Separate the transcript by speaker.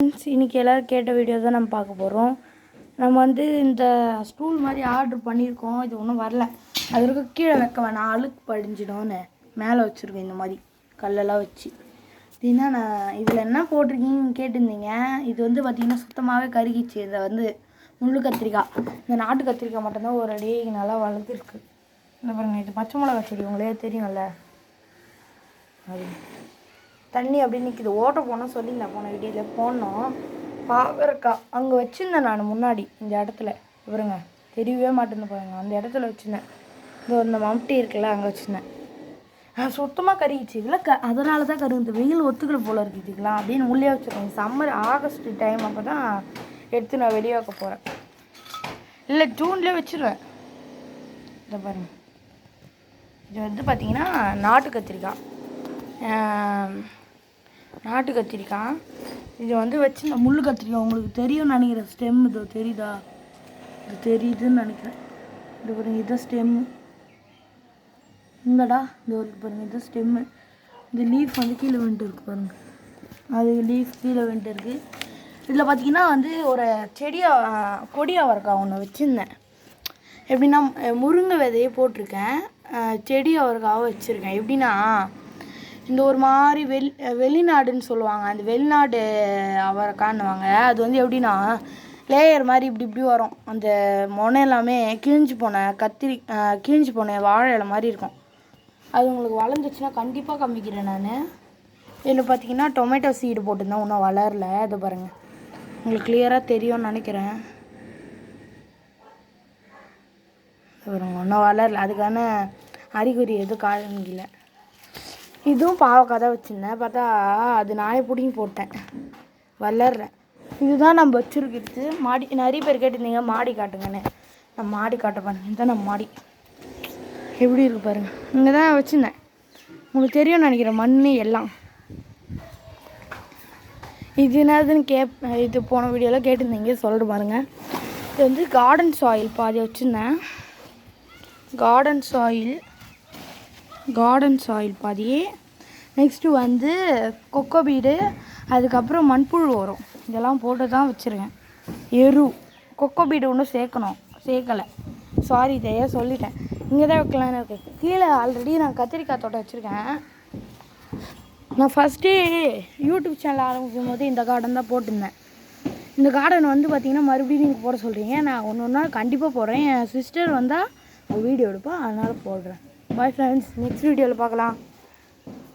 Speaker 1: இன்றைக்கி எல்லோரும் கேட்ட வீடியோ தான் நம்ம பார்க்க போகிறோம். நம்ம வந்து இந்த ஸ்டூல் மாதிரி ஆர்டர் பண்ணியிருக்கோம். இது ஒன்றும் வரல. அது இருக்க கீழே வைக்க வேணாம், அழுக்கு படிஞ்சிடும்னு மேலே வச்சுருக்கேன். இந்த மாதிரி கல்லெல்லாம் வச்சு இதுனா நான் இதில் என்ன போட்டிருக்கீங்கன்னு கேட்டிருந்தீங்க. இது வந்து பார்த்திங்கன்னா சுத்தமாகவே கருகிச்சு. இதை வந்து முள்ளு கத்திரிக்காய், இந்த நாட்டு கத்திரிக்காய் மட்டும்தான் ஒரு அடி நல்லா வளர்ந்துருக்கு. இந்த பாருங்கள், இது பச்சை மிளகா செடி உங்களே தெரியும்ல. அது தண்ணி அப்படி நிற்கிது. ஓட்ட போனால் சொல்லியிருந்தேன் போன வீடியோவில் போனோம். பாவற்காய் அங்கே வச்சுருந்தேன் நான் முன்னாடி இந்த இடத்துல. இவருங்க தெரியவே மாட்டேன்னு பாருங்க, அந்த இடத்துல வச்சுருந்தேன். இந்த மம்டி இருக்குல்ல, அங்கே வச்சுருந்தேன். சுத்தமாக கருகிச்சு. இல்லை அதனால தான் கருகுது. வெயில் ஒத்துக்கிற போல் இருக்குதுக்கலாம் அப்படின்னு உள்ளே வச்சுருக்கேன். சம்மர் ஆகஸ்ட் டைம் அப்போ தான் எடுத்து நான் வெளியே வைக்க போகிறேன். இல்லை ஜூன்லேயே வச்சுருவேன். இதை பாருங்கள், இது வந்து பார்த்திங்கன்னா நாட்டு கத்திரிக்காய். நாட்டு கத்திரிக்காய் இது வந்து வச்சு இந்த முள் கத்திரிக்காய் உங்களுக்கு தெரியும்னு நினைக்கிறேன். ஸ்டெம் இதோ தெரியுதா? இது தெரியுதுன்னு நினைக்கிறேன். இது பாருங்கள், இதுதான் ஸ்டெம்மு. இங்கடா இந்த ஒரு பாருங்கள், இதுதான் ஸ்டெம்மு. இந்த லீஃப் வந்து கீழே வந்துட்டு இருக்குது பாருங்கள். அது லீஃப் கீழே வந்துட்டு இருக்குது. இதில் பார்த்திங்கன்னா வந்து ஒரு கொடியாக அவரைக்காய் ஒன்று வச்சுருந்தேன். எப்படின்னா முருங்கை விதையே போட்டிருக்கேன், செடி அவரைக்காவை வச்சுருக்கேன். எப்படின்னா இந்த ஒரு மாதிரி வெளிநாடுன்னு சொல்லுவாங்க, அந்த வெளிநாடு அவரைக்கான்னுவாங்க. அது வந்து எப்படின்னா லேயர் மாதிரி இப்படி இப்படி வரும். அந்த முனை எல்லாமே கிழிஞ்சு போன வாழை இலை மாதிரி இருக்கும். அது உங்களுக்கு வளர்ந்துச்சுன்னா கண்டிப்பாக காமிக்கிறேன் நான். இதில் பார்த்தீங்கன்னா டொமேட்டோ சீடு போட்டுருந்தேன், ஒன்றும் வளரல. அதை பாருங்கள், உங்களுக்கு கிளியராக தெரியும்னு நினைக்கிறேன். பாருங்க, ஒன்றும் வளரல. அதுக்கான அறிகுறி எதுவும் காமிக்கல. இதுவும் பாவக்காய் தான் வச்சுருந்தேன். பார்த்தா அது நாயை பிடிங்கி போட்டேன், வளர்றேன். இதுதான் நம்ம வச்சுருக்கிறது மாடி. நிறைய பேர் கேட்டிருந்தீங்க மாடி காட்டுங்கன்னு. நான் மாடி காட்ட பாருங்க. இதுதான் நம்ம மாடி எப்படி இருக்குது பாருங்கள். இங்கே தான் வச்சுருந்தேன், உங்களுக்கு தெரியும்னு நினைக்கிறேன். மண் எல்லாம் இது என்னதுன்னு இது போன வீடியோவில் கேட்டிருந்தீங்க, சொல்லிட்டு பாருங்கள். இது வந்து கார்டன் சாயில் பாதி வச்சுருந்தேன். கார்டன் சாயில் பாதி. நெக்ஸ்ட்டு வந்து கொக்கோ பீடு, அதுக்கப்புறம் மண்புழு வரும். இதெல்லாம் போட்டு தான் வச்சுருக்கேன். எரு கொக்கோ பீடு ஒன்றும் சேர்க்கலை. சாரி, இதையே சொல்லிட்டேன். இங்கே தான் வைக்கலான்னு இருக்குது. கீழே ஆல்ரெடி நான் கத்திரிக்காய் தோட்டம் வச்சுருக்கேன். நான் ஃபஸ்ட்டு யூடியூப் சேனல் ஆரம்பிக்கும் போது இந்த கார்டன் தான் போட்டிருந்தேன். இந்த கார்டன் வந்து பார்த்திங்கன்னா மறுபடியும் நீங்கள் போட சொல்கிறீங்க. நான் ஒன்று நாள் கண்டிப்பாக போடுறேன். என் சிஸ்டர் வந்தால் வீடியோ எடுப்பேன், அதனால் போடுறேன். பாய் ஃப்ரெண்ட்ஸ், நெக்ஸ்ட் வீடியோவில் பார்க்கலாம்.